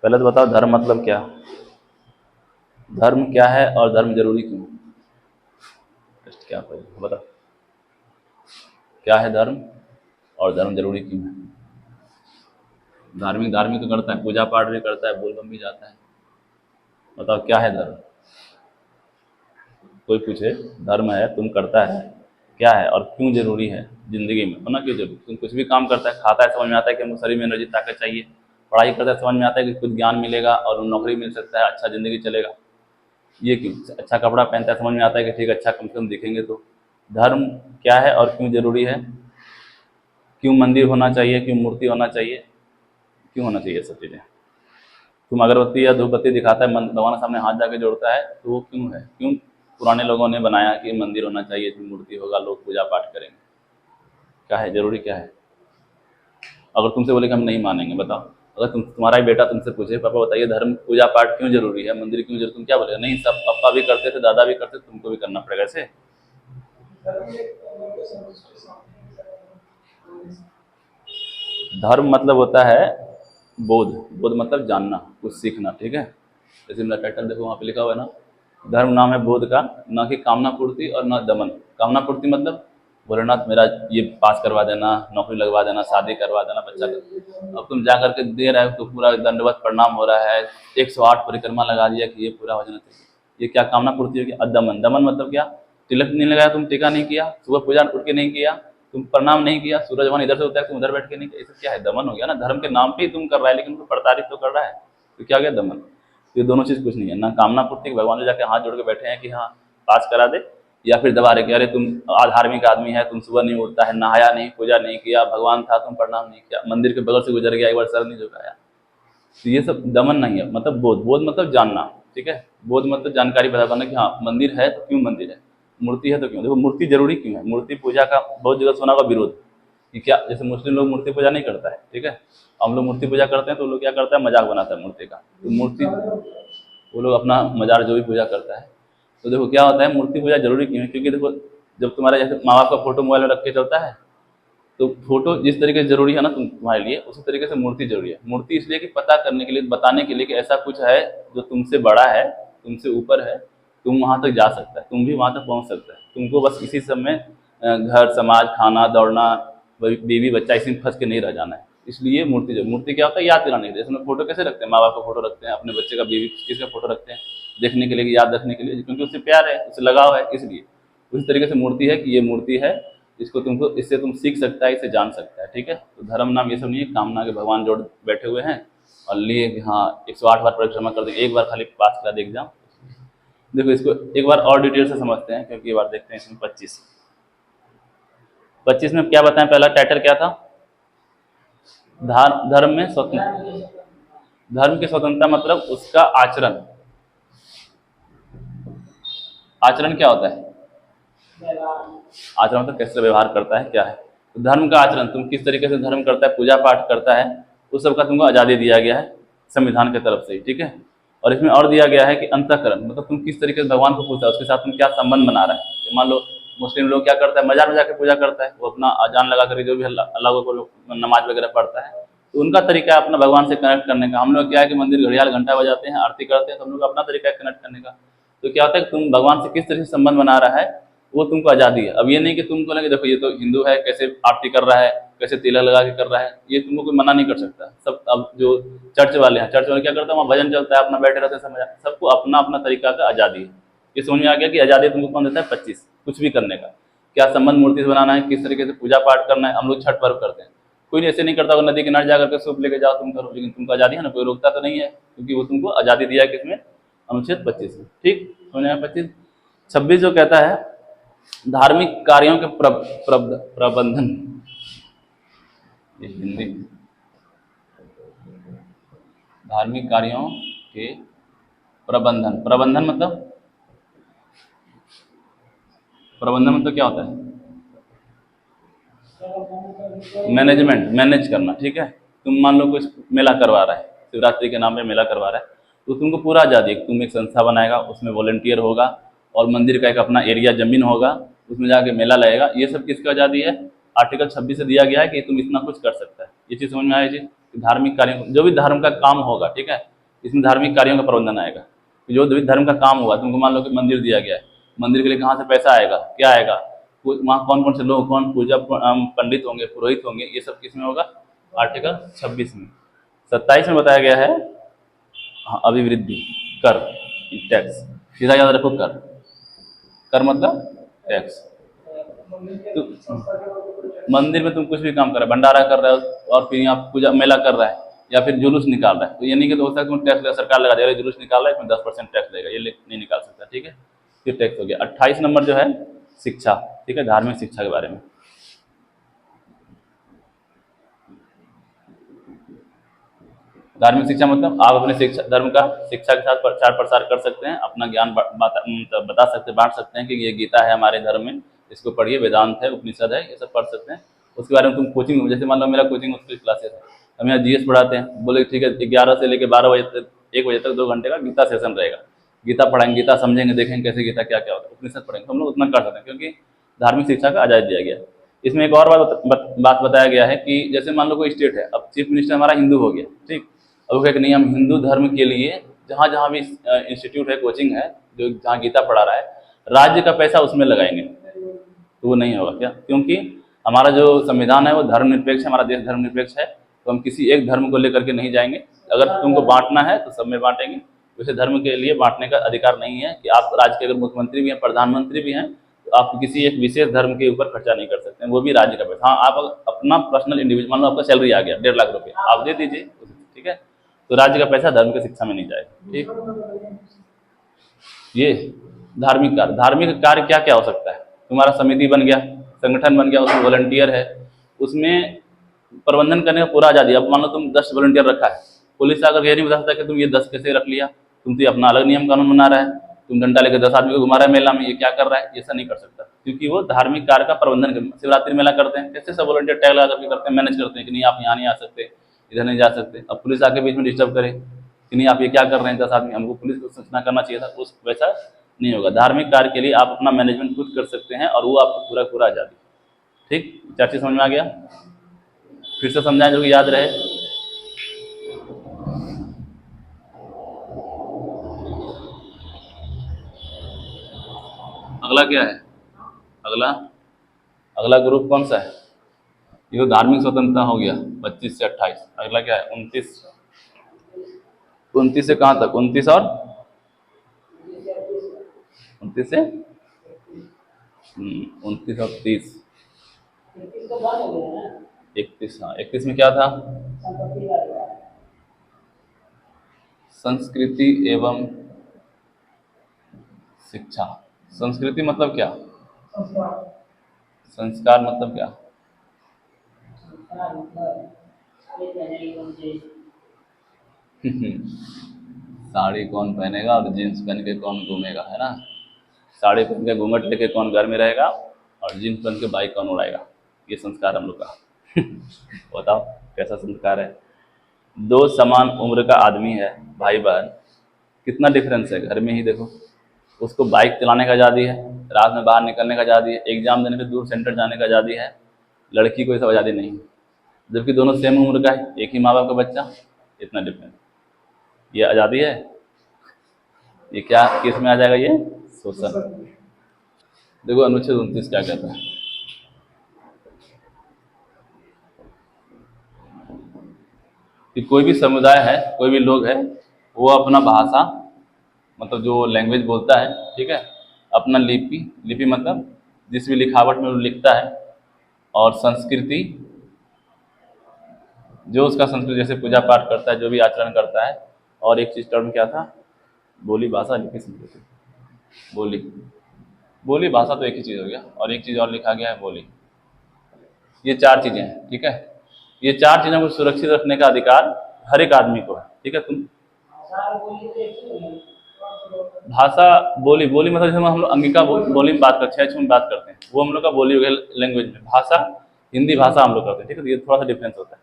पहले तो बताओ धर्म मतलब क्या, धर्म क्या है और धर्म जरूरी क्यों? क्या पहले बताओ, क्या है धर्म और धर्म जरूरी क्यों है? धार्मिक धार्मिक तो करता है, पूजा पाठ भी करता है, बोलबम भी जाता है। बताओ क्या है धर्म? कोई पूछे धर्म है, तुम करता है, क्या है और क्यों जरूरी है जिंदगी में, होना क्यों जरूरी? तुम कुछ भी काम करता है, खाता है, समझ में आता है कि हमको शरीर में एनर्जी ताकत चाहिए, पढ़ाई करता है, समझ में आता है कि कुछ ज्ञान मिलेगा और नौकरी मिल सकता है, अच्छा जिंदगी चलेगा, ये क्यों? अच्छा कपड़ा पहनता है, समझ में आता है कि ठीक अच्छा कम से कम दिखेंगे। तो धर्म क्या है और क्यों जरूरी है? क्यों मंदिर होना चाहिए, क्यों मूर्ति होना चाहिए, क्यों होना चाहिए सब चीज़ें? तुम अगरबत्ती या धूपबत्ती दिखाता है, भगवान के सामने हाथ जाके जोड़ता है, तो वो क्यों है? क्यों पुराने लोगों ने बनाया कि मंदिर होना चाहिए, इसमें मूर्ति होगा, लोग पूजा पाठ करेंगे? क्या है जरूरी, क्या है? अगर तुमसे बोले कि हम नहीं मानेंगे, बताओ, अगर तुम्हारा ही बेटा तुमसे पूछे पापा बताइए धर्म पूजा पाठ क्यों जरूरी है, मंदिर क्यों जरूरी, तुम क्या बोलेगा? नहीं, सब पापा भी करते थे, दादा भी करते थे, तुमको भी करना पड़ेगा ऐसे? धर्म मतलब होता है बोध, बोध मतलब जानना, कुछ सीखना, ठीक है? जैसे मेरा टाइटल देखो वहाँ पे लिखा हुआ है ना, धर्म नाम है बोध का, न कि कामना पूर्ति और न दमन। कामना पूर्ति मतलब भोलेनाथ मेरा ये पास करवा देना, नौकरी लगवा देना, शादी करवा देना, बच्चा कर। अब तुम जा करके दे रहे हो तो पूरा दंडवत प्रणाम हो रहा है, 108 परिक्रमा लगा दिया कि ये पूरा हो जाना चाहिए, ये क्या कामना पूर्ति होगी? और दमन, दमन मतलब क्या? तिलक नहीं लगाया तुम, टीका नहीं किया, सुबह पूजा उठ के नहीं किया, तुम प्रणाम नहीं किया, सूरज भगवान इधर से होता है तुम उधर बैठ के नहीं किया, ये क्या है? दमन हो गया ना। धर्म के नाम पे ही तुम कर रहा है लेकिन तुम प्रताड़ित तो कर रहा है, तो क्या गया? दमन। ये दोनों चीज कुछ नहीं है, ना कामना पूर्ति भगवान ने जाके हाथ जोड़ के बैठे हैं कि हाँ पास करा दे, या फिर दबा रहे कि अरे तुम आधार्मिक आदमी है, तुम सुबह नहीं उठता है, नहाया नहीं, पूजा नहीं किया, भगवान था तुम प्रणाम नहीं किया, मंदिर के बगल से गुजर गया, एक बार सर नहीं झुकाया। तो ये सब दमन नहीं है, मतलब बोध, बोध मतलब जानना, ठीक है? बोध मतलब जानकारी पैदा करना कि हाँ मंदिर है तो क्यों मंदिर है, मूर्ति है तो क्यों। देखो मूर्ति जरूरी क्यों है? मूर्ति पूजा का बहुत जगह सुना होगा विरोध कि क्या, जैसे मुस्लिम लोग मूर्ति पूजा नहीं करता है, ठीक है, हम लोग मूर्ति पूजा करते हैं तो लोग क्या करता है, मजाक बनाता है मूर्ति का। तो मूर्ति वो लोग अपना मजार जो भी पूजा करता है, तो देखो क्या होता है, मूर्ति पूजा जरूरी क्यों है? क्योंकि देखो जब तुम्हारा जैसे माँ बाप का फोटो मोबाइल में रख के चलता है, तो फोटो जिस तरीके से जरूरी है ना तुम्हारे लिए, उसी तरीके से मूर्ति जरूरी है। मूर्ति इसलिए कि पता करने के लिए, बताने के लिए कि ऐसा कुछ है जो तुमसे बड़ा है, तुमसे ऊपर है, तुम वहां तक जा सकता है, तुम भी वहां तक पहुंच सकता है। तुमको बस इसी सब में घर समाज खाना दौड़ना, बीवी बच्चा इसी में फंस के नहीं रह जाना है। इसलिए मूर्ति, जो मूर्ति क्या होता है, याद दिलाने के लिए। जैसे फोटो कैसे रखते हैं, माँ बाप का फोटो रखते हैं, अपने बच्चे का, बीवी किसका फोटो रखते हैं, देखने के लिए, याद रखने के लिए, क्योंकि उससे प्यार है, उससे लगाव है, इसलिए। उसी तरीके से मूर्ति है कि ये मूर्ति है, इसको तुमको, इससे तुम सीख सकता है, इसे जान सकता है, ठीक है? तो धर्म नाम ये सब नहीं है, कामना के भगवान जोड़ बैठे हुए हैं और लिए कि हाँ 108 बार परिक्रमा कर देंगे, एक बार खाली पास करा दे एग्जाम। देखो इसको एक बार और डिटेल से समझते हैं, क्योंकि ये बार देखते हैं इसमें 25 में क्या बताएं, पहला टाइटल क्या था? धर्म में स्वतंत्र, धर्म की स्वतंत्रता मतलब उसका आचरण। आचरण क्या होता है? आचरण मतलब कैसे व्यवहार करता है, क्या है? तो धर्म का आचरण, तुम किस तरीके से धर्म करता है, पूजा पाठ करता है, उस सब का तुमको आज़ादी दिया गया है संविधान की तरफ से ही, ठीक है? और इसमें और दिया गया है कि अंतःकरण, मतलब तुम किस तरीके से भगवान को पूछता है, उसके साथ तुम क्या संबंध बना रहा है। मान लो मुस्लिम लोग क्या करता है, मजार में जाकर पूजा करता है, वो अपना अजान लगा कर जो भी अल्लाह को नमाज वगैरह पढ़ता है, तो उनका तरीका है अपना भगवान से कनेक्ट करने का। हम लोग क्या है कि मंदिर घड़ियाल घंटा बजाते हैं, आरती करते हैं, तो हम लोग अपना तरीका है कनेक्ट करने का। तो क्या होता है कि तुम भगवान से किस तरह से संबंध बना रहा है, वो तुमको आज़ादी है। अब ये नहीं कि तुमको लगे देखो ये तो हिंदू है, कैसे आरती कर रहा है, कैसे तिलक लगा के कर रहा है, ये तुमको कोई मना नहीं कर सकता। सब अब जो चर्च वाले हैं, चर्च वाले क्या करते हैं, वहाँ भजन चलता है, अपना बैठे रहते हैं, समझ, सबको अपना अपना तरीका का आज़ादी है। ये समझ में आ गया कि आज़ादी तुमको कौन देता है? 25, कुछ भी करने का। क्या संबंध मूर्ति से बनाना है, किस तरीके से पूजा पाठ करना है। हम लोग छठ पर्व करते हैं, कोई ऐसे नहीं करता, वो नदी किनारे जा करके सूप लेके जाओ तुम करो, लेकिन तुमको आज़ादी है ना, कोई रोकता तो नहीं है, क्योंकि वो तुमको आज़ादी दिया है किसमें? अनुच्छेद 25 में, ठीक? समझ में आया? 25। 26 जो कहता है धार्मिक कार्यों के प्रबंधन, ये हिंदी, धार्मिक कार्यों के प्रबंधन, प्रबंधन मतलब, प्रबंधन मतलब क्या होता है? मैनेजमेंट, मैनेज करना, ठीक है? तुम मान लो कुछ मेला करवा रहा है, शिवरात्रि के नाम पे मेला करवा रहा है, तो तुमको पूरा आज़ादी है। तुम एक संस्था बनाएगा, उसमें वॉलंटियर होगा और मंदिर का एक अपना एरिया जमीन होगा, उसमें जाके मेला लगेगा। ये सब किसकी आज़ादी है? आर्टिकल 26 से दिया गया है कि तुम इतना कुछ कर सकता है। ये चीज़ समझ में आया जी? धार्मिक कार्य, जो भी धर्म का काम होगा, ठीक है, इसमें धार्मिक कार्यों का प्रबंधन आएगा। तो जो भी धर्म का काम हुआ, तुमको मान लो कि मंदिर दिया गया है, मंदिर के लिए कहाँ से पैसा आएगा, क्या आएगा, वहाँ कौन कौन से लोग, कौन पूजा पंडित होंगे, पुरोहित होंगे, ये सब किस में होगा, आर्टिकल 26 में। 27 में बताया गया है हाँ, अभिवृद्धि कर, टैक्स, सीधा याद रखो कर, कर मतलब टैक्स। तो मंदिर में तुम कुछ भी काम कर रहे हो, भंडारा कर रहे हो और फिर यहाँ पूजा मेला कर रहा है या फिर जुलूस निकाल रहा है, तो ये नहीं कि तो हो सकता है तुम टैक्स सरकार लगा दे, जुलूस निकाल रहा है इसमें 10% टैक्स लेगा, ये नहीं निकाल सकता, ठीक है, फिर टैक्स हो गया। 28 नंबर जो है शिक्षा, ठीक है, धार्मिक शिक्षा के बारे में। धार्मिक शिक्षा मतलब आप अपने शिक्षा, धर्म का शिक्षा के साथ प्रचार प्रसार कर सकते हैं, अपना ज्ञान बता सकते, बांट सकते हैं कि ये गीता है हमारे धर्म में, इसको पढ़िए, वेदांत है, उपनिषद है, ये सब पढ़ सकते हैं। उसके बारे में तुम कोचिंग, जैसे मान लो मेरा कोचिंग उसकी क्लासेस है, हम यहाँ जीएस पढ़ाते हैं, बोले ठीक है 11 से लेकर 12 बजे तक, 1 बजे तक 2 घंटे का गीता सेशन रहेगा, गीता पढ़ाएंगे, गीता समझेंगे, देखेंगे कैसे गीता क्या क्या होता है, उपनिषद पढ़ेंगे, तो हम लोग उतना कर सकते हैं क्योंकि धार्मिक शिक्षा का आजादी दिया गया। इसमें एक और बात बताया गया है कि जैसे मान लो कोई स्टेट है, अब चीफ मिनिस्टर हमारा हिंदू हो गया, ठीक, अब वो कहे कि नहीं हम हिंदू धर्म के लिए जहाँ जहाँ भी इंस्टीट्यूट है, कोचिंग है, जो जहाँ गीता पढ़ा रहा है, राज्य का पैसा उसमें लगाएंगे, तो वो नहीं होगा। क्या? क्योंकि हमारा जो संविधान है वो धर्मनिरपेक्ष है, हमारा देश धर्मनिरपेक्ष है, तो हम किसी एक धर्म को लेकर के नहीं जाएंगे। अगर तुमको बांटना है तो सब में बांटेंगे, वैसे धर्म के लिए बांटने का अधिकार नहीं है कि आप राज्य के अगर मुख्यमंत्री भी हैं, प्रधानमंत्री भी हैं, तो आप किसी एक विशेष धर्म के ऊपर खर्चा नहीं कर सकते, वो भी राज्य का पैसा। हाँ, आप अपना पर्सनल इंडिविजुअल, मान लो आपका सैलरी आ गया 1.5 लाख रुपये, आप दे दीजिए, ठीक है, तो राज्य का पैसा धर्म की शिक्षा में नहीं जाएगा, ठीक। ये धार्मिक कार्य क्या क्या हो सकता है, तुम्हारा समिति बन गया, संगठन बन गया, उसमें वॉलंटियर है, उसमें प्रबंधन करने का पूरा आजादी। अब मान लो तुम 10 वॉलंटियर रखा है, पुलिस आकर ये नहीं बता सकता कि तुम ये 10 कैसे रख लिया, तुम तो अपना अलग नियम कानून बना रहा है, तुम डंडा लेकर 10 आदमी को घुमा रहा है मेला में, ये क्या कर रहा है, ऐसा नहीं कर सकता, क्योंकि वो धार्मिक कार्य का प्रबंधन। शिवरात्रि मेला करते हैं, कैसे सब वॉलंटियर टैग लगा करके करते हैं, मैनेज करते हैं कि नहीं आप यहाँ नहीं आ सकते, इधर नहीं जा सकते। अब पुलिस आके बीच में डिस्टर्ब करे कि नहीं आप ये क्या कर रहे हैं 10 आदमी, हमको पुलिस को सूचना करना चाहिए था, उस वैसा नहीं होगा। धार्मिक कार्य के लिए आप अपना मैनेजमेंट खुद कर सकते हैं और वो आपको पूरा पूरा आज़ादी, ठीक। 4 चीज समझ में आ गया, फिर से समझाएं जो कि याद रहे। अगला क्या है, अगला अगला ग्रुप कौन सा है, ये तो धार्मिक स्वतंत्रता हो गया 25 से 28। अगला क्या है 29 से कहाँ तक, 29 और 29 से 29 और 30, 31। हाँ, 31 में क्या था, संस्कृति एवं शिक्षा। संस्कृति मतलब क्या, संस्कार मतलब क्या, साड़ी कौन पहनेगा और जीन्स पहन के कौन घूमेगा, है ना, साड़ी पहन के घूंघट लेके कौन घर में रहेगा और जीन्स पहन के बाइक कौन उड़ाएगा, ये संस्कार हम लोग का। बताओ कैसा संस्कार है। 2 समान उम्र का आदमी है, भाई बहन, कितना डिफरेंस है, घर में ही देखो, उसको बाइक चलाने का आज़ादी है, रात में बाहर निकलने का आज़ादी है, एग्जाम देने पे दूर सेंटर जाने का आज़ादी है, लड़की को ये सब आज़ादी नहीं है, जबकि दोनों सेम उम्र का है, एक ही माँ बाप का बच्चा, इतना डिफरेंस, ये आज़ादी है। ये क्या किस में आ जाएगा, ये शोषण। देखो अनुच्छेद 29 क्या कहता है, कि कोई भी समुदाय है, कोई भी लोग है, वो अपना भाषा मतलब जो लैंग्वेज बोलता है, ठीक है, अपना लिपि मतलब जिस भी लिखावट में वो लिखता है, और संस्कृति जो उसका संस्कृति, जैसे पूजा पाठ करता है, जो भी आचरण करता है, और एक चीज टर्म क्या था, बोली भाषा लिपि संस्कृति, बोली भाषा तो एक ही चीज़ हो गया, और एक चीज़ और लिखा गया है बोली। ये 4 चीज़ें हैं, ठीक है, ये 4 चीज़ों को सुरक्षित रखने का अधिकार हर एक आदमी को है, ठीक है। तुम भाषा बोली मतलब जैसे हम लोग अंगिका बोली में बात करते हैं, में बात करते हैं, वो हम लोग का बोली हो गया लैंग्वेज में। भाषा हिंदी भाषा हम लोग करते हैं, ठीक है, तो ये थोड़ा सा डिफरेंस होता है।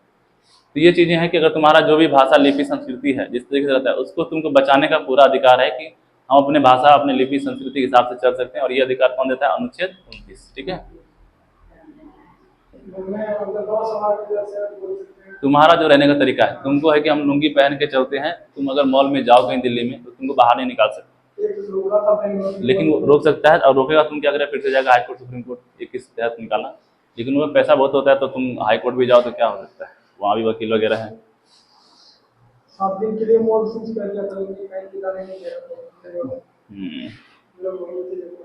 तो ये चीज़ें हैं कि अगर तुम्हारा जो भी भाषा लिपि संस्कृति है, जिस तरीके से रहता है, उसको तुमको बचाने का पूरा अधिकार है कि हम अपने भाषा अपने लिपि संस्कृति के हिसाब से चल सकते हैं, और ये अधिकार कौन देता है, अनुच्छेद 29, ठीक है। तुम्हारा जो रहने का तरीका है, तुमको है कि हम लुंगी पहन के चलते हैं, तुम अगर मॉल में जाओ कहीं दिल्ली में तो तुमको बाहर नहीं निकाल सकते, लेकिन वो रोक सकता है। और रोकेगा तुम क्या करेगा, फिर से जाएगा हाई कोर्ट सुप्रीम कोर्ट, एक किस तहत निकालना। लेकिन वो पैसा बहुत होता है, तो तुम हाई कोर्ट भी जाओ तो क्या हो सकता है, वहाँ भी वकील वगैरह है। 7 दिन के लिए मॉल स्विच कर दिया था, उनकी बैंक की जाने नहीं दे रहा था। लोग बोलते थे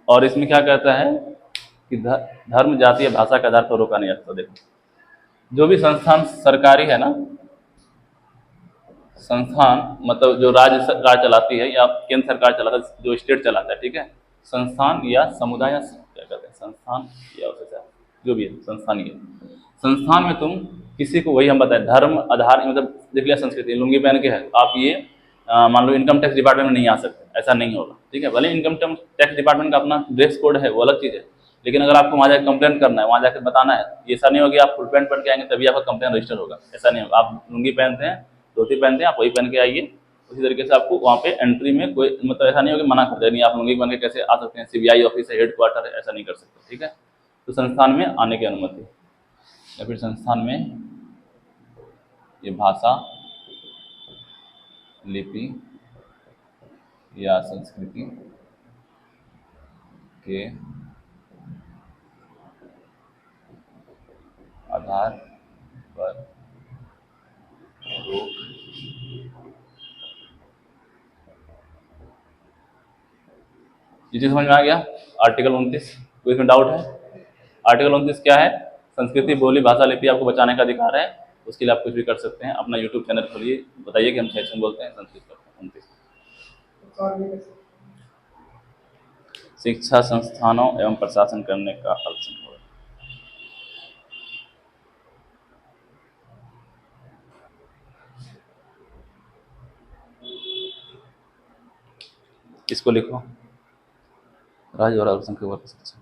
और इसमें क्या कहता है कि धर्म, जाति या भाषा के आधार पर रोका नहीं जाता। देखो, जो भी संस्थान सरकारी है ना, संस्थान मतलब जो राज्य सरकार चलाती है या केंद्र सरकार चलाता है, जो स्टेट चलाता है, ठीक है, संस्थान या समुदाय या क्या कहते हैं, संस्थान या उसे जो भी है संस्थान ही है। संस्थान में तुम किसी को, वही हम बताएं, धर्म आधार मतलब देख लिया, संस्कृति लुंगी पहन के है, आप ये मान लो इनकम टैक्स डिपार्टमेंट में नहीं आ सकते, ऐसा नहीं होगा, ठीक है। भले इनकम टैक्स डिपार्टमेंट का अपना ड्रेस कोड है, वो अलग चीज़ है, लेकिन अगर आपको वहाँ जाकर कंप्लेंट करना है, वहाँ जाकर बताना है, ऐसा नहीं होगा आप फुल पैंट पहन के आएंगे तभी आपका कंप्लेन रजिस्टर होगा, ऐसा नहीं होगा। आप लुंगी पहनते हैं, धोती पहनते हैं, आप वही पहन के आइए, उसी तरीके से आपको वहाँ पे एंट्री में कोई मतलब ऐसा नहीं होगा मना कर दे, नहीं आप लुंगी पहन के कैसे आ सकते हैं, सीबीआई ऑफिस है, हेड क्वार्टर है, ऐसा नहीं कर सकते, ठीक है। तो संस्थान में आने की अनुमति, या फिर संस्थान में ये भाषा, लिपि या संस्कृति के आधार पर रोक, ये चीज समझ में आ गया। आर्टिकल 29, कोई इसमें डाउट है? आर्टिकल 29 क्या है? संस्कृति, बोली, भाषा, लिपि आपको बचाने का अधिकार है, उसके लिए आप कुछ भी कर सकते हैं। अपना यूट्यूब चैनल खोलिए, बताइए कि हम सेक्शन बोलते हैं संस्कृत करते हैं। 29 शिक्षा संस्थानों एवं प्रशासन करने का अवसर। इसको लिखो, राज्य और अल्पसंख्यक वर्ग की शिक्षा।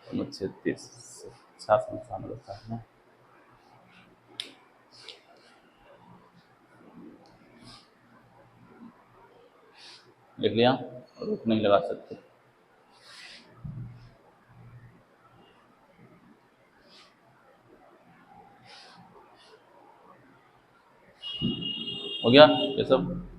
अनुच्छेद 30 शिक्षा संस्थान होता है ना, लिख लिया, रोक नहीं लगा सकते। हो गया ये सब।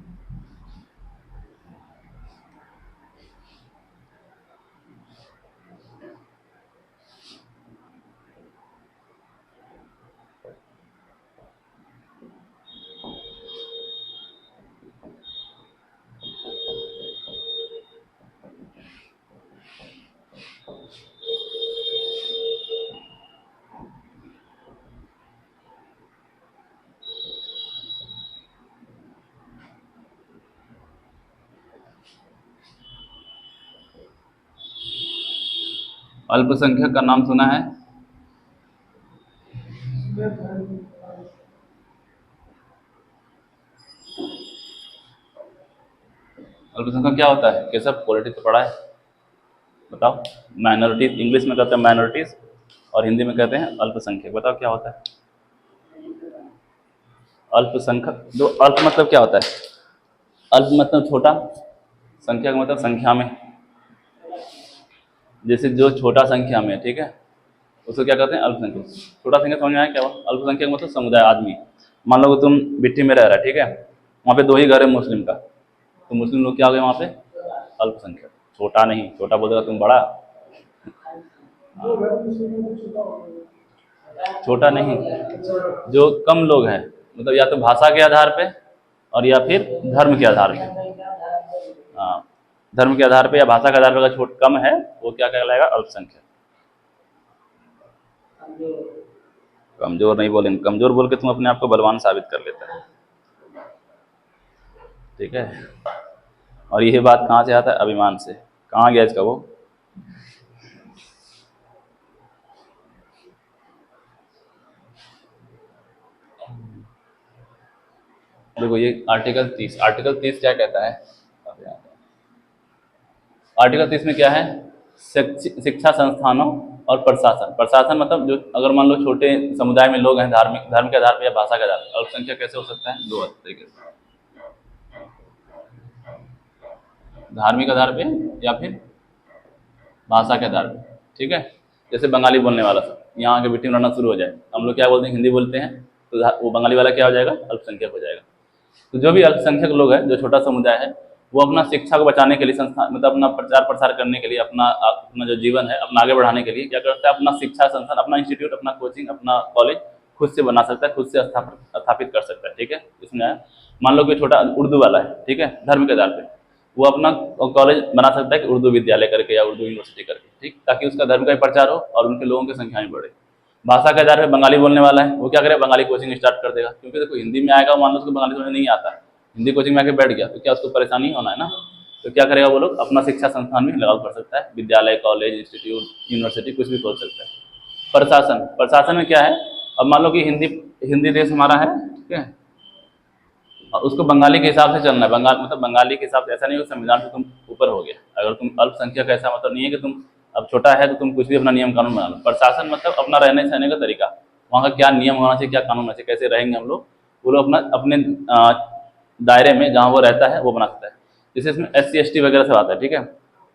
अल्पसंख्यक का नाम सुना है? अल्पसंख्यक क्या होता है? कैसा पॉलिटिक्स पढ़ा है बताओ। माइनॉरिटीज इंग्लिश में कहते हैं माइनॉरिटीज, और हिंदी में कहते हैं अल्पसंख्यक। बताओ क्या होता है अल्पसंख्यक? जो अल्प मतलब क्या होता है? अल्प मतलब छोटा, संख्या का मतलब संख्या में, जैसे जो छोटा संख्या में, ठीक है, उसको क्या कहते हैं? अल्पसंख्यक। छोटा संख्या समझ में आया क्या हुआ? अल्पसंख्यक मतलब समुदाय, आदमी। मान लो कि तुम बिट्ठी में रह रहा है, ठीक है, वहाँ पे 2 ही घर है मुस्लिम का, तो मुस्लिम लोग क्या हो गए वहाँ पे? अल्पसंख्यक। छोटा नहीं, छोटा बोलेगा तुम बड़ा, जो घर मुस्लिम में छुपा होगा। छोटा नहीं, जो कम लोग हैं, मतलब या तो भाषा के आधार पे और या फिर धर्म के आधार पे। हाँ, धर्म के आधार पे या भाषा के आधार पे अगर छोट कम है वो क्या कहलाएगा? अल्पसंख्यक। कमजोर नहीं बोलेंगे, कमजोर बोल के तुम अपने आप को बलवान साबित कर लेते हो, ठीक है। और यही बात कहाँ से आता है? अभिमान से। कहाँ गया इसका वो? देखो ये आर्टिकल 30, आर्टिकल 30 क्या कहता है? आर्टिकल 30 में क्या है? शिक्षा संस्थानों और प्रशासन। प्रशासन मतलब जो अगर मान लो छोटे समुदाय में लोग हैं, धार्मिक धर्म के आधार पर या भाषा के आधार पर, अल्पसंख्यक कैसे हो सकता है? 2 तरीके से, धार्मिक आधार पे या फिर भाषा के आधार पे, ठीक है। जैसे बंगाली बोलने वाला सब यहाँ आके बेटी में रहना शुरू हो जाए, हम लोग क्या बोलते हैं? हिंदी बोलते हैं, तो वो बंगाली वाला क्या हो जाएगा? अल्पसंख्यक हो जाएगा। तो जो भी अल्पसंख्यक लोग हैं, जो छोटा समुदाय है, वो अपना शिक्षा को बचाने के लिए, संस्थान मतलब अपना प्रचार प्रसार करने के लिए, अपना जो जीवन है अपना आगे बढ़ाने के लिए क्या करता है? अपना शिक्षा संस्थान, अपना इंस्टीट्यूट, अपना कोचिंग, अपना कॉलेज खुद से बना सकता है, खुद से स्थापित कर सकता है, ठीक है। इसमें मान लो कि छोटा उर्दू वाला है, ठीक है, धर्म के आधार पर, वो अपना कॉलेज बना सकता है कि उर्दू विद्यालय करके या उर्दू यूनिवर्सिटी करके, ठीक, ताकि उसका धर्म का भी प्रचार हो और उनके लोगों की संख्या भी बढ़े। भाषा के आधार पर बंगाली बोलने वाला है, वो क्या करे? बंगाली कोचिंग स्टार्ट कर देगा, क्योंकि देखो हिंदी में आएगा, मान लो उसको बंगाली समझ नहीं आता, हिंदी कोचिंग में आके बैठ गया तो क्या उसको परेशानी होना है ना? तो क्या करेगा वो लोग? अपना शिक्षा संस्थान भी लागू कर सकता है, विद्यालय, कॉलेज, इंस्टीट्यूट, यूनिवर्सिटी, कुछ भी खोल सकता है। प्रशासन, प्रशासन में क्या है? अब मान लो कि हिंदी देश हमारा है, ठीक है, और उसको बंगाली के हिसाब से चलना है। बंगाल मतलब बंगाली के हिसाब से, ऐसा नहीं हो संविधान से तुम ऊपर हो गया। अगर तुम अल्पसंख्यक, ऐसा मतलब नहीं है कि तुम अब छोटा है तो तुम कुछ भी अपना नियम कानून बना लो। प्रशासन मतलब अपना रहने सहने का तरीका, वहाँ का क्या नियम होना चाहिए, क्या कानून होना चाहिए, कैसे रहेंगे हम लोग, वो लोग अपना अपने दायरे में जहाँ वो रहता है वो बना सकता है। जैसे इसमें SC ST वगैरह सब आता है, ठीक है।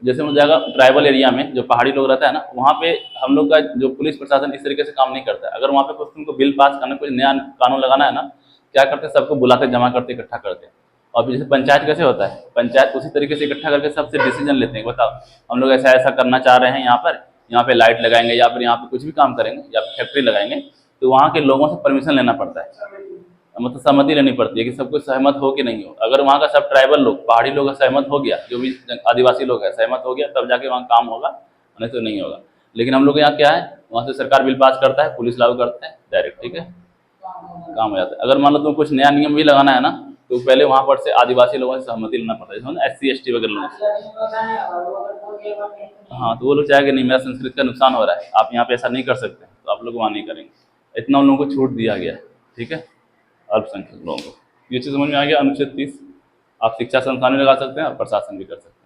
जैसे मुझे जाएगा ट्राइबल एरिया में, जो पहाड़ी लोग रहता है ना, वहाँ पे हम लोग का जो पुलिस प्रशासन इस तरीके से काम नहीं करता है। अगर वहाँ पे कुछ तुमको बिल पास करना, कुछ नया कानून लगाना है ना, क्या करते हैं? सबको बुलाते, जमा करते, इकट्ठा करते हैं। और फिर जैसे पंचायत कैसे होता है, पंचायत उसी तरीके से इकट्ठा करके सबसे डिसीजन लेते हैं, बताओ हम लोग ऐसा ऐसा करना चाह रहे हैं, यहाँ पे लाइट लगाएंगे या फिर यहाँ पे कुछ भी काम करेंगे या फैक्ट्री लगाएंगे, तो वहाँ के लोगों से परमिशन लेना पड़ता है, मतलब सहमति लेनी पड़ती है कि सब कुछ सहमत हो कि नहीं हो। अगर वहाँ का सब ट्राइबल लोग, पहाड़ी लोग सहमत हो गया, जो भी आदिवासी लोग हैं सहमत हो गया, तब जाके वहाँ काम होगा, नहीं तो नहीं होगा। लेकिन हम लोग यहाँ क्या है, वहाँ से सरकार बिल पास करता है, पुलिस लागू करते हैं डायरेक्ट, ठीक है, काम हो जाता है। अगर मान लो तुम कुछ नया नियम भी लगाना है ना, तो पहले वहाँ पर से आदिवासी लोगों से सहमति लेना पड़ता है, जैसे SC ST वगैरह लोगों से। हाँ, तो वो लोग चाहे कि नहीं, मेरा संस्कृति का नुकसान हो रहा है, आप यहाँ पे ऐसा नहीं कर सकते, तो आप लोग वहाँ नहीं करेंगे। इतना उन लोगों को छूट दिया गया, ठीक है, अल्पसंख्यक लोगों को। ये चीज़ समझ में आ गया? अनुच्छेद 30 आप शिक्षा संस्थान में लगा सकते हैं और प्रशासन भी कर सकते हैं।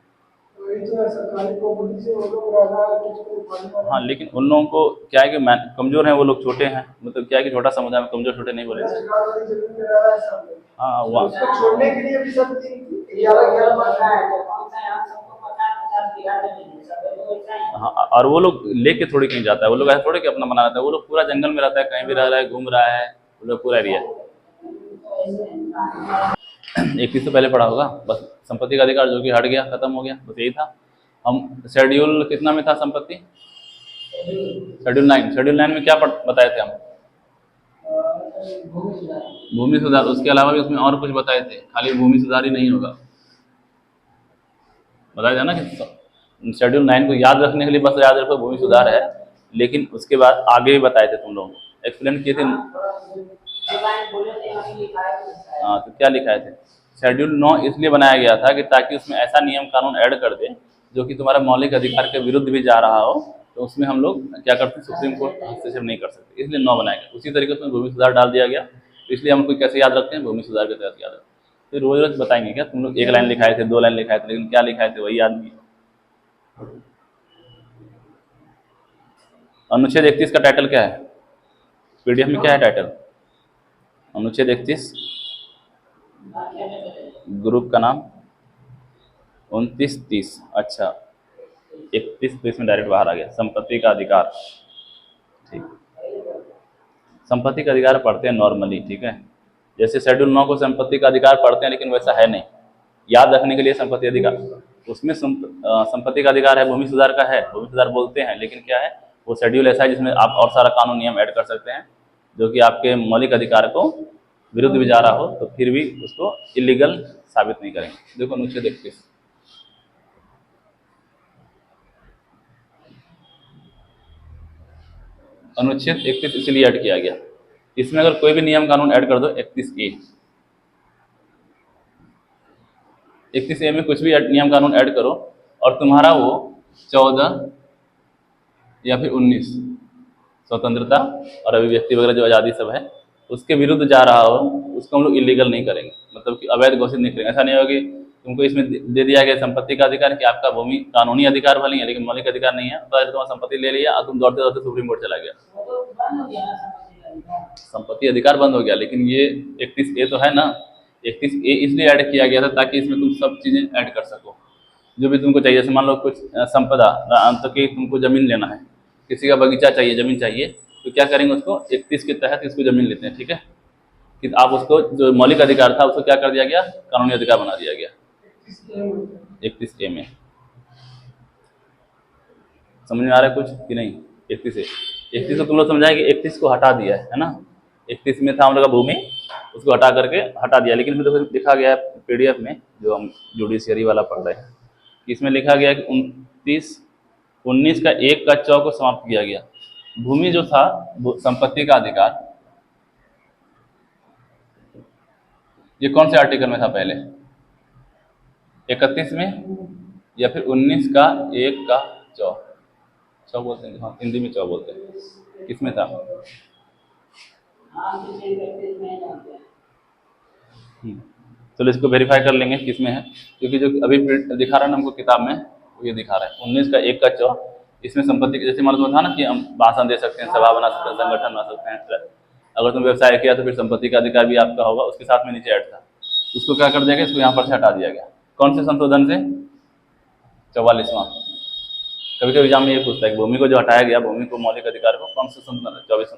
हाँ, लेकिन उन लोगों को क्या है कि कमजोर हैं, वो लोग छोटे हैं, मतलब क्या है कि छोटा समुदाय में कमजोर छोटे नहीं बोले। हाँ, वहाँ छोड़ने के लिए भी सब हाँ, और वो लोग लेके थोड़ी कहीं जाता है, वो लोग ऐसा थोड़े कि अपना बना रहता है, वो लोग पूरा जंगल में रहता है, कहीं भी रह रहा है, घूम रहा है, वो लोग पूरा एरिया। 21 से पहले पढ़ा होगा, बस संपत्ति का अधिकार जो कि हट गया, खत्म हो गया, बस यही था। हम शेड्यूल कितना में था संपत्ति? शेड्यूल 9। शेड्यूल 9 में क्या बताए थे हम? भूमि सुधार। उसके अलावा भी उसमें और कुछ बताए थे, खाली भूमि सुधार ही नहीं होगा, बताया था ना कि शेड्यूल 9 को याद रखने के लिए बस याद रखो भूमि सुधार है, लेकिन उसके बाद आगे भी बताए थे, तुम लोगों को एक्सप्लेन किए थे। हाँ, तो क्या लिखाए थे? शेड्यूल 9 इसलिए बनाया गया था कि ताकि उसमें ऐसा नियम कानून ऐड कर दे जो कि तुम्हारा मौलिक अधिकार के विरुद्ध भी जा रहा हो, तो उसमें हम लोग क्या करते हैं, सुप्रीम कोर्ट हस्तक्षेप नहीं कर सकते, इसलिए 9 बनाया गया। उसी तरीके से भूमि सुधार डाल दिया गया, इसलिए हम कोई कैसे याद रखते हैं, भूमि सुधार के तहत याद रखते हैं। फिर रोज रोज बताएंगे क्या? तुम लोग 1 लाइन लिखाए थे, 2 लाइन लिखाए थे, लेकिन क्या लिखाए थे वही याद नहीं। अनुच्छेद 31 का टाइटल क्या है? PDF में क्या है टाइटल? अनुच्छेद 31 ग्रुप का नाम 29-30। अच्छा, 31 तो इसमें डायरेक्ट बाहर आ गया, संपत्ति का अधिकार। ठीक, संपत्ति का अधिकार पढ़ते हैं नॉर्मली, ठीक है। जैसे शेड्यूल 9 को संपत्ति का अधिकार पढ़ते हैं, लेकिन वैसा है नहीं। याद रखने के लिए संपत्ति अधिकार, उसमें संपत्ति का अधिकार है, भूमि सुधार का है, भूमि सुधार बोलते हैं, लेकिन क्या है वो शेड्यूल ऐसा है जिसमें आप और सारा कानून नियम ऐड कर सकते हैं जो कि आपके मौलिक अधिकार को विरुद्ध भी जा रहा हो तो फिर भी उसको इलीगल साबित नहीं करेंगे। देखो अनुच्छेद 31, अनुच्छेद 31 इसलिए ऐड किया गया, इसमें अगर कोई भी नियम कानून ऐड कर दो 31A में कुछ भी नियम कानून ऐड करो और तुम्हारा वो 14 या फिर 19 स्वतंत्रता और अभिव्यक्ति वगैरह जो आज़ादी सब है उसके विरुद्ध जा रहा हो, उसको हम लोग इलीगल नहीं करेंगे, मतलब कि अवैध घोषित नहीं करेंगे। ऐसा नहीं होगा कि तुमको इसमें दे दिया गया संपत्ति का अधिकार कि आपका भूमि कानूनी अधिकार भले है लेकिन मौलिक अधिकार नहीं है, तो ऐसे तुम्हारा संपत्ति ले लिया और तुम दौड़ते दौड़ते सुप्रीम कोर्ट चला गया, संपत्ति अधिकार बंद हो गया। लेकिन ये 31A तो है ना, 31A इसलिए ऐड किया गया था ताकि इसमें तुम सब चीज़ें ऐड कर सको जो भी तुमको चाहिए। जैसे मान लो कुछ संपदा, तो कि तुमको ज़मीन लेना है, किसी का बगीचा चाहिए, ज़मीन चाहिए, तो क्या करेंगे उसको 31 के तहत इसको ज़मीन लेते हैं, ठीक है। कि आप उसको जो मौलिक अधिकार था उसको क्या कर दिया गया, कानूनी अधिकार बना दिया गया 31A में। समझ में आ रहा है कुछ कि नहीं? 31 को तुम लोग समझाएंगे, 31 को हटा दिया है ना, 31 में था हम लोग का भूमि, उसको हटा करके हटा दिया। लेकिन फिर तो लिखा गया है PDF में जो हम जुडिशियरी वाला पढ़ रहे हैं, इसमें लिखा गया कि 19 का 1 का 4 को समाप्त किया गया। भूमि जो था संपत्ति का अधिकार, ये कौन से आर्टिकल में था पहले, 31 में या फिर 19 का 1 का 4 बोलते हैं, हाँ हिंदी में 4 बोलते हैं, किसमें था? चलो इसको वेरीफाई कर लेंगे किसमें है, क्योंकि जो अभी दिखा रहा है ना हमको किताब में, वो ये दिखा रहा है 19 का 1 का 4, इसमें संपत्ति के जैसे मतलब था ना कि हम भाषण दे सकते हैं, सभा बना सकते हैं, संगठन बना सकते हैं, अगर तुम व्यवसाय किया तो फिर संपत्ति का अधिकार भी आपका होगा, उसके साथ में नीचे ऐड था, उसको क्या कर दिया गया, इसको यहाँ पर से हटा दिया गया। कौन से संशोधन से? 44वां। कभी कभी एग्जाम में ये पूछता है भूमि को जो हटाया गया, भूमि को मौलिक अधिकार को कौन से संशोधन? 44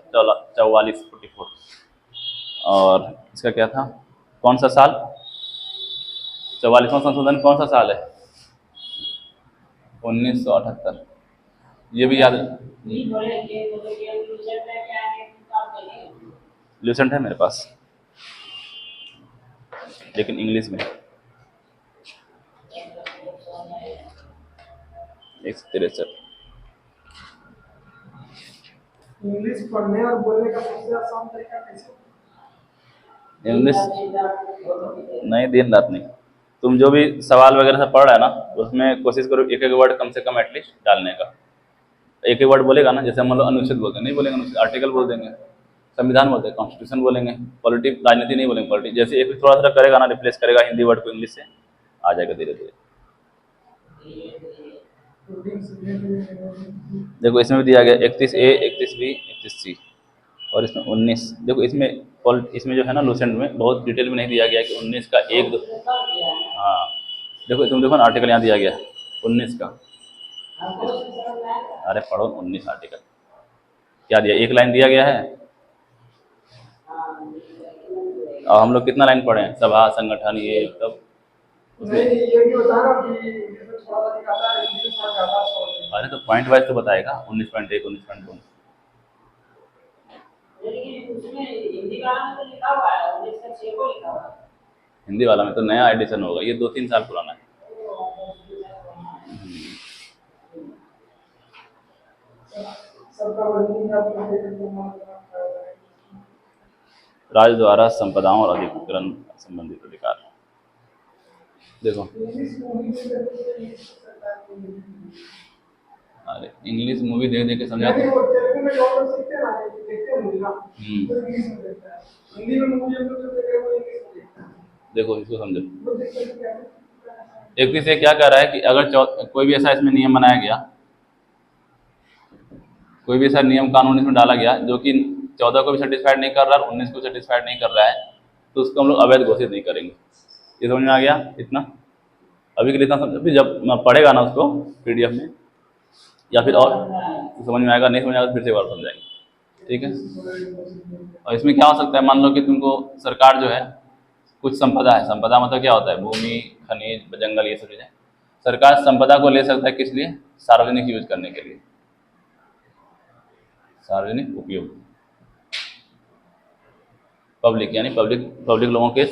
और इसका क्या था, कौन सा साल? 44वां संशोधन कौन सा साल है? 1978। ये भी याद लूसेंट है मेरे पास, लेकिन इंग्लिश में 163। इंग्लिश पढ़ने और बोलने का सबसे आसान तरीका कैसे? इंग्लिश नहीं, दिन रात नहीं, तुम जो भी सवाल वगैरह से पढ़ रहा है ना उसमें कोशिश करो एक एक वर्ड कम से कम एटलीस्ट डालने का। एक एक वर्ड बोलेगा ना, जैसे हम लोग अनुच्छेद बोलते हैं, नहीं बोलेंगे अनुच्छेद, आर्टिकल बोल देंगे, संविधान बोलते हैं, कॉन्स्टिट्यूशन बोलेंगे, पॉलिटी राजनीति नहीं बोलेंगे, पॉलिटी जैसे एक थोड़ा सा करेगा ना, रिप्लेस करेगा हिंदी वर्ड को इंग्लिश से, आ जाएगा धीरे धीरे। देखो इसमें भी दिया गया 31A, 31B, 31C और इसमें 19। देखो इसमें जो है ना लूसेंट में बहुत डिटेल में नहीं दिया गया कि 19 का 1 2, हाँ देखो तुम देखो ना आर्टिकल यहाँ दिया गया 19 का, अरे पढ़ो 19 आर्टिकल क्या दिया, एक लाइन दिया गया है और हम लोग कितना लाइन पढ़े हैं, सभा संगठन ये सब नहीं, ये भी बता रहा कि इसमें थोड़ा सा दिखाता है, इंग्लिश थोड़ा ज्यादा अच्छा। अरे तो पॉइंट वाइज तो बताएगा 19.1, 19.2। हिंदी वाला में तो नया एडिशन होगा, ये 2-3 साल पुराना है। राज्य द्वारा संपदाओं और अधिग्रहण संबंधित अधिकार। देखो अरे इंग्लिश मूवी देख देख के समझा दो। देखो इसको समझो, 31 से क्या कह रहा है कि अगर कोई भी ऐसा इसमें नियम बनाया गया, कोई भी ऐसा नियम कानून इसमें डाला गया जो कि 14 को भी सेटिस्फाइड नहीं कर रहा और 19 को सेटिस्फाइड नहीं कर रहा है, तो उसको हम लोग अवैध घोषित नहीं करेंगे। ये समझ में आ गया इतना? अभी के लिए इतना समझो, फिर जब पढ़ेगा ना उसको PDF में या फिर और समझ में आएगा, नहीं समझ आएगा तो फिर से एक बार समझाएंगे, ठीक है। और इसमें क्या हो सकता है, मान लो कि तुमको सरकार जो है कुछ संपदा है, संपदा मतलब क्या होता है, भूमि, खनिज, जंगल, ये सब चीज़ें, सरकार संपदा को ले सकता है किस लिए, सार्वजनिक यूज करने के लिए, सार्वजनिक उपयोग, पब्लिक यानी पब्लिक लोगों के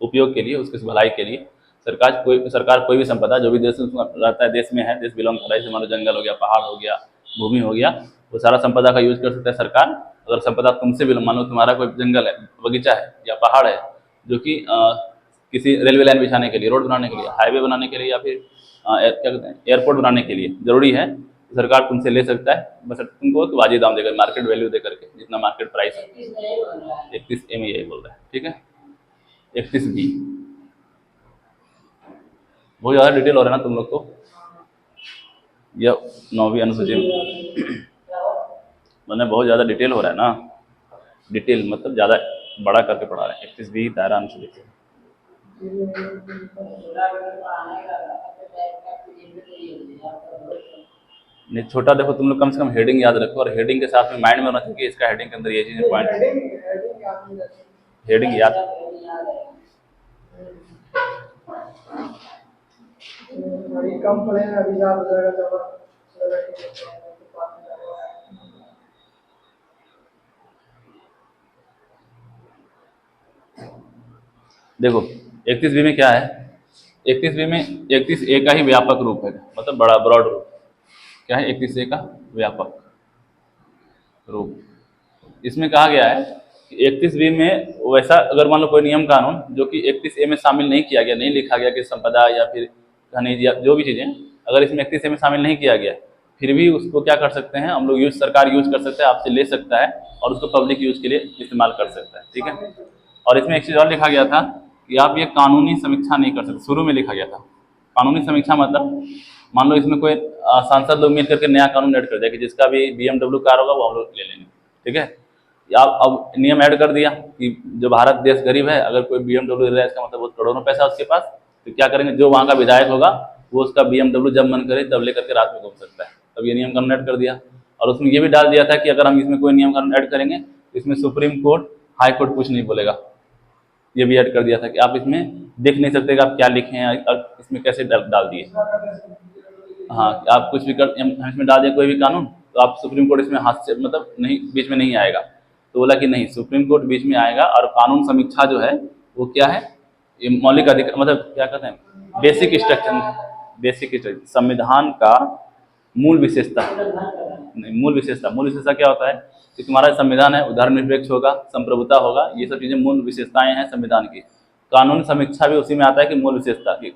उपयोग के लिए, उसके भलाई के लिए सरकार कोई भी संपदा जो भी देश में रहता है, देश में है, देश बिलोंग कर रहा है, जैसे मान लो जंगल हो गया, पहाड़ हो गया, भूमि हो गया, वो सारा संपदा का यूज कर सकता है सरकार। अगर संपदा तुमसे भी, मान लो तुम्हारा कोई जंगल है, बगीचा है या पहाड़ है, जो कि किसी रेलवे लाइन बिछाने के लिए, रोड बनाने के लिए, हाईवे बनाने के लिए, या फिर क्या कहते हैं एयरपोर्ट बनाने के लिए जरूरी है, तो सरकार तुमसे ले सकता है, बस तुमको एक वाजिब दाम देकर, मार्केट वैल्यू दे करके, जितना मार्केट प्राइस है। 31 यही बोल रहा है, ठीक है। 31B बहुत ज़्यादा डिटेल हो रहा है ना तुम लोग को, यह 9वीं अनुसूची मैंने बहुत ज़्यादा डिटेल हो रहा है ना, डिटेल मतलब ज़्यादा बड़ा करके पढ़ा रहे हैं। 31B दायरा अनुसूची, नहीं छोटा देखो, तुम लोग कम से कम हेडिंग याद रखो, और हेडिंग के साथ में माइंड में होना चाहिए कि इसका हेडिंग के अंदर ये चीज़ें पॉइंट, हेडिंग याद, कम पड़े अभी याद हो जाएगा जब देखो 31B में क्या है, 31B में 31A का ही व्यापक रूप है, मतलब बड़ा ब्रॉड रूप, क्या है 31A का व्यापक रूप। इसमें कहा गया है कि 31B में वैसा अगर मान लो कोई नियम कानून जो कि 31A में शामिल नहीं किया गया, नहीं लिखा गया कि संपदा या फिर खनिज या जो भी चीज़ें, अगर इसमें 31A में शामिल नहीं किया गया, फिर भी उसको क्या कर सकते हैं हम लोग, सरकार यूज कर सकते हैं, आपसे ले सकता है और उसको पब्लिक यूज के लिए इस्तेमाल कर सकता है, ठीक है। और इसमें एक चीज़ और लिखा गया था कि आप ये कानूनी समीक्षा नहीं कर सकते, शुरू में लिखा गया था। कानूनी समीक्षा मतलब मान लो इसमें कोई सांसद लोग मिल करके नया कानून ऐड कर दिया कि जिसका भी BMW कार होगा वो हम लोग ले लेंगे, ठीक है। आप अब नियम ऐड कर दिया कि जो भारत देश गरीब है, अगर कोई BMW ले रहा है, इसका मतलब बहुत करोड़ों पैसा उसके पास, तो क्या करेंगे, जो वहाँ का विधायक होगा वो उसका BMW जब मन करे तब लेकर के रात में घूम सकता है। तब ये नियम कानून ऐड कर दिया। और उसमें ये भी डाल दिया था कि अगर हम इसमें कोई नियम कानून ऐड करेंगे तो इसमें सुप्रीम कोर्ट, हाई कोर्ट कुछ नहीं बोलेगा। ये भी ऐड कर दिया था कि आप इसमें देख नहीं सकते कि आप क्या लिखे हैं, और इसमें कैसे डाल दिए। हाँ, आप कुछ भी हम इसमें डाल दिया कोई भी कानून, तो आप सुप्रीम कोर्ट इसमें हाथ से मतलब नहीं, बीच में नहीं आएगा। तो बोला कि नहीं, सुप्रीम कोर्ट बीच में आएगा। और कानून समीक्षा जो है वो क्या है, ये मौलिक अधिकार, मतलब क्या कहते हैं, बेसिक स्ट्रक्चर, संविधान का मूल विशेषता नहीं, मूल विशेषता क्या होता है कि तुम्हारा संविधान है वो धर्मनिरपेक्ष होगा, संप्रभुता होगा, ये सब चीज़ें मूल विशेषताएं हैं संविधान की। कानून समीक्षा भी उसी में आता है कि मूल विशेषता की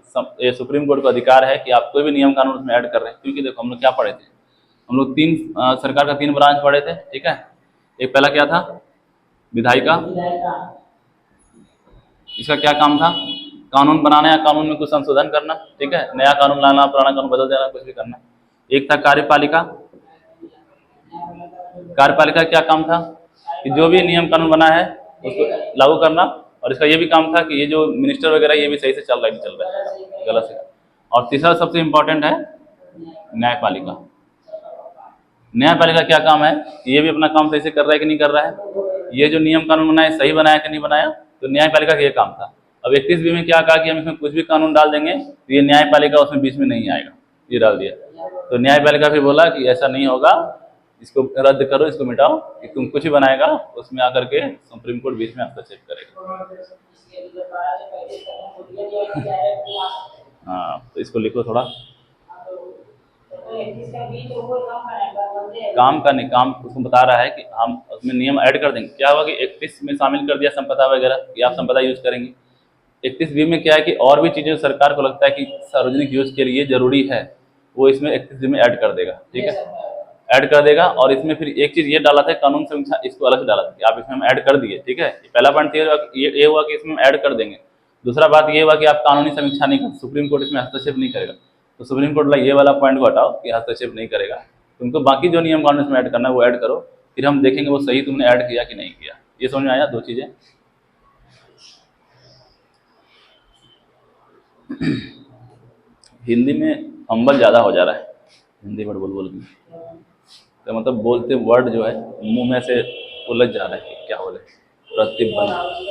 ये सुप्रीम कोर्ट का अधिकार है कि आप कोई भी नियम कानून उसमें ऐड कर रहे हैं। क्योंकि देखो हम लोग क्या पढ़े थे, हम लोग सरकार का 3 ब्रांच पढ़े थे, ठीक है। एक पहला क्या था, विधायिका, इसका क्या काम था, कानून बनाना या कानून में कुछ संशोधन करना, ठीक है, नया कानून लाना, पुराना कानून बदल देना, कुछ भी करना। एक था कार्यपालिका, कार्यपालिका क्या काम था कि जो भी नियम कानून बना है उसको लागू करना। और इसका ये भी काम था कि ये जो मिनिस्टर वगैरह ये भी सही से चल रहा है नहीं चल रहा है, गलत से। और तीसरा सबसे इम्पोर्टेंट है न्यायपालिका। न्यायपालिका क्या काम है, ये भी अपना काम सही से कर रहा है कि नहीं कर रहा है, ये जो नियम कानून बनाया सही बनाया कि नहीं बनाया, तो न्यायपालिका का ये काम था। अब 31B में क्या कहा कि हम इसमें कुछ भी कानून डाल देंगे तो ये न्यायपालिका उसमें बीच में नहीं आएगा, ये डाल दिया। तो न्यायपालिका फिर बोला कि ऐसा नहीं होगा, इसको रद्द करो, इसको मिटाओ, कि तुम कुछ ही बनाएगा उसमें आकर के सुप्रीम कोर्ट बीच में हस्तक्षेप करेगा। हाँ, तो इसको लिखो थोड़ा, काम का नहीं, काम उसको बता रहा है कि हम उसमें नियम ऐड कर देंगे। क्या होगा कि 31 में शामिल कर दिया संपदा वगैरह कि आप संपदा यूज करेंगे। 31B में क्या है कि और भी चीजें सरकार को लगता है कि सार्वजनिक यूज के लिए जरूरी है, वो इसमें 31B में ऐड कर देगा, ठीक है, ऐड कर देगा। और इसमें फिर एक चीज ये डाला था कानून समीक्षा, इसको अलग से डाला था कि आप इसमें हम ऐड कर दिए, ठीक है। पहला पॉइंट ये हुआ कि इसमें ऐड कर देंगे। दूसरा बात ये हुआ कि आप कानूनी समीक्षा नहीं कर, सुप्रीम कोर्ट इसमें हस्तक्षेप नहीं करेगा। तो सुप्रीम कोर्ट ये वाला पॉइंट को हटाओ कि हस्तक्षेप नहीं करेगा, तुमको बाकी जो नियम कानून इसमें ऐड करना है वो ऐड करो, फिर हम देखेंगे वो सही तुमने ऐड किया कि नहीं किया। ये समझ में आया, 2 चीजें। हिंदी में फंबल ज़्यादा हो जा रहा है, हिंदी वर्ड बोल बोल के, तो मतलब बोलते वर्ड जो है मुंह में से उलझ जा रहा है कि क्या बोले, प्रतिबंध।